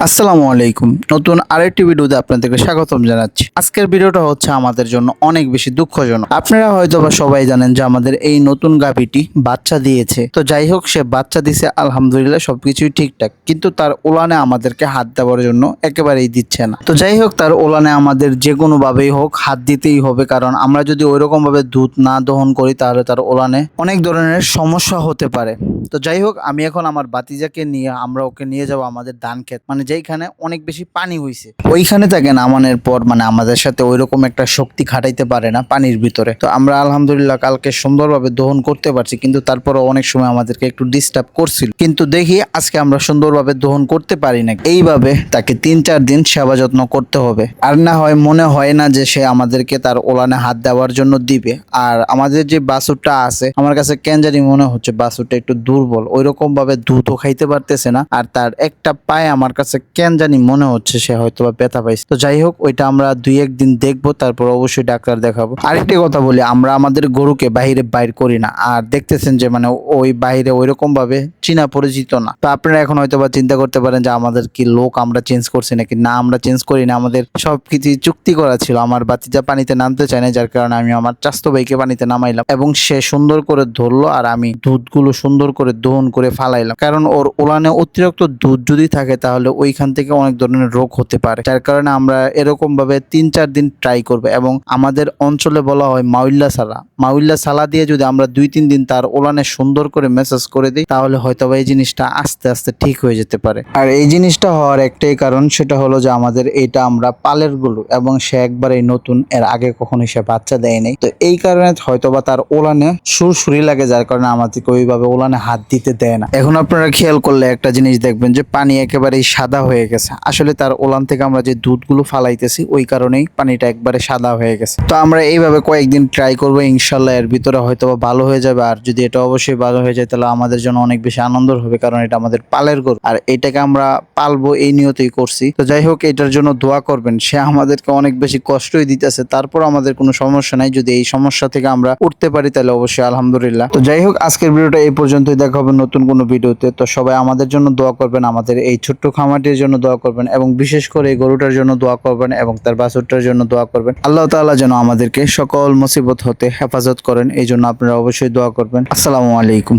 আসসালামু আলাইকুম। নতুন আরেকটি ভিডিওতে আপনাদেরকে স্বাগতম জানাচ্ছি। আজকের ভিডিওটা হচ্ছে আমাদের জন্য অনেক বেশি দুঃখজনক। আপনারা হয়তোবা সবাই জানেন যে আমাদের এই নতুন গাভীটি বাচ্চা দিয়েছে। তো যাই হোক, সে বাচ্চা দিছে, আলহামদুলিল্লাহ সবকিছুই ঠিকঠাক, কিন্তু তার ওলানে আমাদেরকে হাত দেওয়ার জন্য একেবারেই দিচ্ছে না। তো যাই হোক, তার ওলানে আমাদের যে কোনো ভাবেই হোক হাত দিতেই হবে, কারণ আমরা যদি ওইরকম ভাবে দুধ না দহন করি তাহলে তার ওলানে অনেক ধরনের সমস্যা হতে পারে। তো যাই হোক, আমি এখন আমার বাতিজাকে নিয়ে আমরা ওকে নিয়ে যাবো আমাদের ধান ক্ষেত, মানে যেইখানে অনেক বেশি পানি হয়েছে ওইখানে তাকে নামানোর পর মানে আমাদের সাথে ওইরকম একটা শক্তি খাটাইতে পারে না পানির ভিতরে। তো আমরা আলহামদুলিল্লাহ কালকে সুন্দরভাবে দহন করতে পারছি, কিন্তু তারপরও অনেক সময় আমাদেরকে একটু ডিস্টার্ব করছিল। কিন্তু দেখি আজকে আমরা সুন্দরভাবে দহন করতে পারি না। এইভাবে তাকে 3-4 দিন সেবা যত্ন করতে হবে, আর না হয় মনে হয় না যে সে আমাদেরকে তার ওলানে হাত দেওয়ার জন্য দিবে। আর আমাদের যে বাছুরটা আছে, আমার কাছে কেন জানি মনে হচ্ছে বাছুরটা একটু দুর্বল, ওইরকম ভাবে দুধও খাইতে পারতেছে না। আর তার একটা পায়ে আমার কাছে কেন জানি মনে হচ্ছে সে হয়তো বা ব্যথা পাইছে। তো যাই হোক, ওইটা আমরা 2-1 দিন দেখবো, তারপর অবশ্যই ডাক্তার দেখাবো। আরেকটি কথা বলি, আমরা আমাদের গরুকে বাইরে বাইর করি না। আর দেখতেছেন যে মানে ওই বাইরে ওইরকম ভাবে চীনা পরিচিত না। তো আপনারা এখন হয়তো বা চিন্তা করতে পারেন যে আমাদের কি লোক আমরা চেঞ্জ করছি নাকি। না, আমরা চেঞ্জ করি না, আমাদের সবকিছু চুক্তি করা ছিল। আমার বাতিজা পানিতে নামতে চায় না, যার কারণে আমি আমার চাস্তো ভাইকে পানিতে নামাইলাম এবং সে সুন্দর করে ধরলো, আর আমি দুধগুলো সুন্দর করে দহন করে ফালাইলাম। কারণ ওর ওলানে অতিরিক্ত দুধ যদি থাকে তাহলে ওইখান থেকে অনেক ধরনের রোগ হতে পারে, যার কারণে আমরা এরকম ভাবে 3-4 দিন ট্রাই করবো। এবং আমাদের অঞ্চলে বলা হয় মাউল্লা সালা দিয়ে যদি আমরা 2-3 দিন তার ওলানে সুন্দর করে মেসেজ করে দিই তাহলে হয়তো এই জিনিসটা আস্তে আস্তে ঠিক হয়ে যেতে পারে। আর এই জিনিসটা হওয়ার একটাই কারণ, সেটা হলো যে আমাদের এটা আমরা পালের গরু এবং সে একবারেই নতুন, এর আগে কখনোই সে বাচ্চা দেয় নাই। তো এই কারণে হয়তোবা তার ওলানে সুরসুরি লাগে, যার কারণে আমাদেরকে ওইভাবে ওলানে হাত দিতে দেয় না। এখন আপনারা খেয়াল করলে একটা জিনিস দেখবেন যে পানি একেবারেই সাদা হয়ে গেছে। আসলে তার ওলান থেকে আমরা যে দুধগুলো ফালাইতেছি ওই কারণেই পানিটা একবারে সাদা হয়ে গেছে। তো আমরা এইভাবে কয়েকদিন ট্রাই করবো, ইনশাল্লাহ এর ভিতরে হয়তোবা ভালো হয়ে যাবে। আর যদি এটা অবশ্যই ভালো হয়ে যায় তাহলে আমাদের জন্য অনেক বেশি আনন্দের হবে, কারণ এটা আমাদের পালের গরু আর এটাকে আমরা পালবো এই নিয়তেই করছি। তো যাই হোক, এটার জন্য দোয়া করবেন। সে আমাদেরকে অনেক বেশি কষ্টই দিতেছে, তারপর আমাদের কোনো সমস্যা নাই। যদি এই সমস্যা থেকে আমরা উঠতে পারি তাহলে অবশ্যই আলহামদুলিল্লাহ। তো যাই হোক, আজকের ভিডিওটা এই পর্যন্তই, দেখা হবে নতুন কোনো ভিডিওতে। তো সবাই আমাদের জন্য দোয়া করবেন, আমাদের এই ছোট্ট খামারটির জন্য দোয়া করবেন, এবং বিশেষ করে এই গরুটার জন্য দোয়া করবেন এবং তার বাছুরটার জন্য দোয়া করবেন। আল্লাহ তাআলা যেন আমাদেরকে সকল মুসিবত হতে হেফাজত করেন, এই জন্য আপনারা অবশ্যই দোয়া করবেন। আসসালামু আলাইকুম।